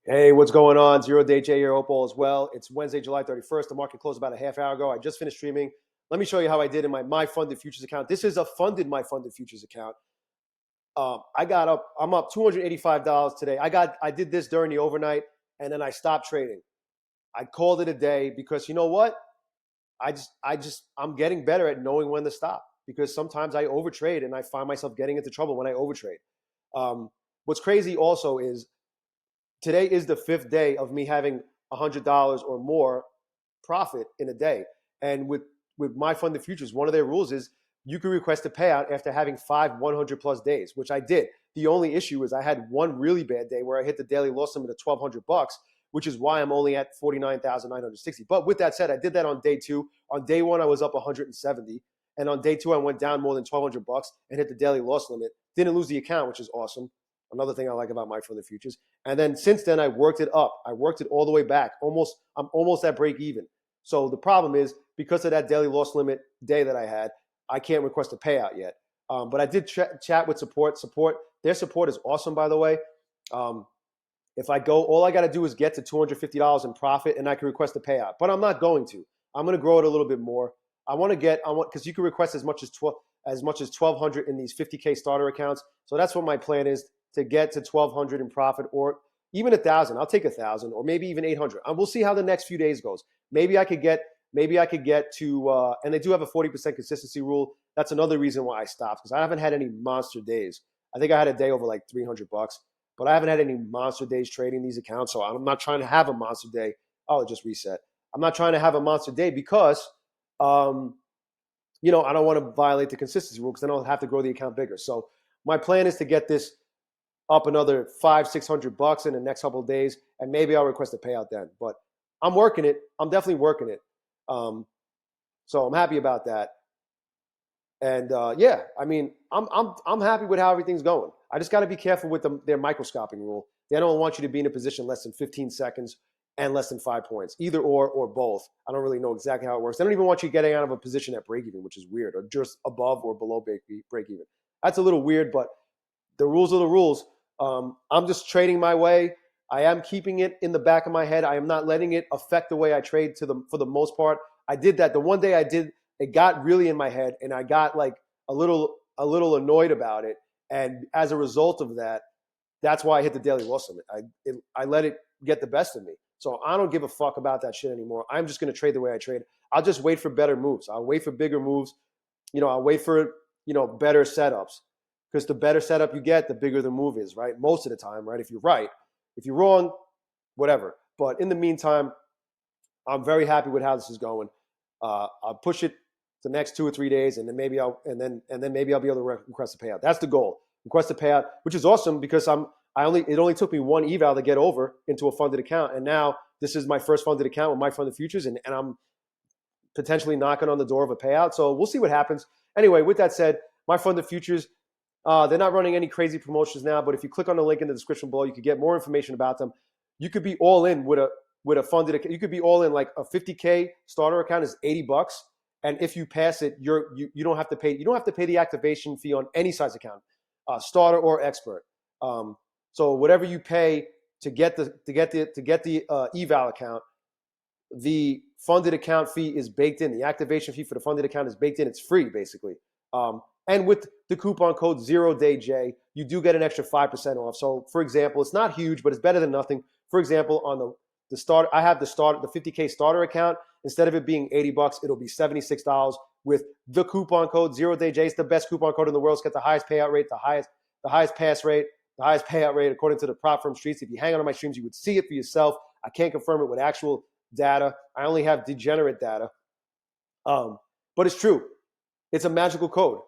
Hey, what's going on? Zero Day J here. Hope all is well. It's Wednesday, July 31st. The market closed about a half hour ago. I just finished streaming. Let me show you how I did in my funded futures account. This is a funded my funded futures account. I'm up $285 today. I did this during the overnight, and then I stopped trading. I called it a day because you know what? I'm getting better at knowing when to stop because sometimes I overtrade and I find myself getting into trouble when I overtrade. What's crazy also is today is the fifth day of me having $100 or more profit in a day. And with my funded futures, one of their rules is you can request a payout after having 5 100+ days, which I did. The only issue is I had one really bad day where I hit the daily loss limit of $1,200, which is why I'm only at 49,960. But with that said, I did that on day two. On day one, I was up 170. And on day two, I went down more than $1,200 and hit the daily loss limit. Didn't lose the account, which is awesome. Another thing I like about my funded futures. And then since then, I worked it up. I worked it all the way back. I'm almost at break even. So the problem is because of that daily loss limit day that I had, I can't request a payout yet. But I did chat with support. Their support is awesome, by the way. If I go, all I got to do is get to $250 in profit, and I can request a payout. But I'm not going to. I'm going to grow it a little bit more. Because you can request as much as 1,200 in these 50K starter accounts. So that's what my plan is, to get to 1,200 in profit, or even 1,000. I'll take 1,000, or maybe even 800. And we'll see how the next few days goes. Maybe I could get to, and they do have a 40% consistency rule. That's another reason why I stopped, because I haven't had any monster days. I think I had a day over like $300, but I haven't had any monster days trading these accounts. So I'm not trying to have a monster day. Oh, it just reset. I'm not trying to have a monster day because, I don't want to violate the consistency rule, because then I'll have to grow the account bigger. So my plan is to get this up another $500-600 in the next couple of days, and maybe I'll request a payout then. But I'm working it. I'm definitely working it. So I'm happy about that. And yeah, I mean, I'm happy with how everything's going. I just got to be careful with their microscoping rule. They don't want you to be in a position less than 15 seconds and less than 5 points, either or both. I don't really know exactly how it works. They don't even want you getting out of a position at break even, which is weird, or just above or below break even. That's a little weird, but the rules are the rules. I'm just trading my way. I am keeping it in the back of my head. I am not letting it affect the way I trade for the most part. I did that. The one day I did, it got really in my head, and I got like a little annoyed about it. And as a result of that, that's why I hit the daily loss limit. I let it get the best of me. So I don't give a fuck about that shit anymore. I'm just going to trade the way I trade. I'll just wait for better moves. I'll wait for bigger moves. I'll wait for, better setups, because the better setup you get, the bigger the move is, right? Most of the time, right? If you're right. If you're wrong, whatever. But in the meantime, I'm very happy with how this is going. I'll push it the next 2 or 3 days, and then maybe I'll be able to request a payout. That's the goal. Request a payout, which is awesome, because it only took me one eval to get over into a funded account, and now this is my first funded account with my funded futures, and I'm potentially knocking on the door of a payout. So we'll see what happens. Anyway, with that said, my funded futures, they're not running any crazy promotions now, but if you click on the link in the description below, you could get more information about them. You could be all in with a funded account. You could be all in, like a 50K starter account is $80, and if you pass it, you don't have to pay. You don't have to pay the activation fee on any size account, starter or expert. So whatever you pay to get the eval account, the funded account fee is baked in. The activation fee for the funded account is baked in. It's free, basically. And with the coupon code ZERODAYJ, you do get an extra 5% off. So, for example, it's not huge, but it's better than nothing. For example, on the start, I have the 50K starter account. Instead of it being $80, it'll be $76 with the coupon code ZERODAYJ. It's the best coupon code in the world. It's got the highest payout rate, the highest pass rate, the highest payout rate according to the prop firm streets. If you hang on my streams, you would see it for yourself. I can't confirm it with actual data. I only have degenerate data. But it's true. It's a magical code.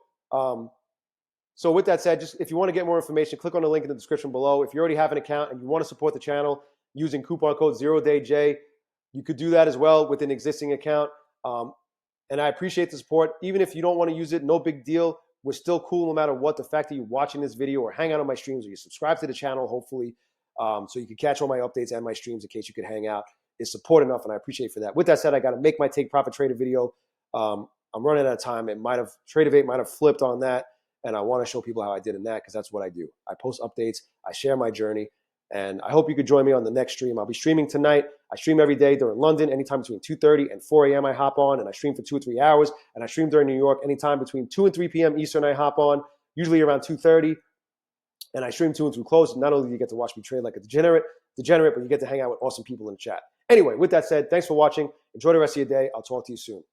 So with that said, just if you want to get more information, click on the link in the description below. If you already have an account and you want to support the channel using coupon code ZERODAYJ, you could do that as well with an existing account. And I appreciate the support. Even if you don't want to use it, no big deal. We're still cool no matter what. The fact that you're watching this video or hang out on my streams or you subscribe to the channel, hopefully, so you can catch all my updates and my streams in case you could hang out, is support enough, and I appreciate for that. With that said, I got to make my take profit trader video. I'm running out of time. Tradeovate might have flipped on that, and I want to show people how I did in that, because that's what I do. I post updates, I share my journey, And I hope you could join me on the next stream. I'll be streaming tonight. I stream every day during London, anytime between 2:30 and 4 a.m. I hop on, and I stream for 2 or 3 hours. And I stream during New York, anytime between 2 and 3 p.m. Eastern, I hop on, usually around 2:30. And I stream to and through close. Not only do you get to watch me trade like a degenerate, but you get to hang out with awesome people in the chat. Anyway, with that said, thanks for watching. Enjoy the rest of your day. I'll talk to you soon.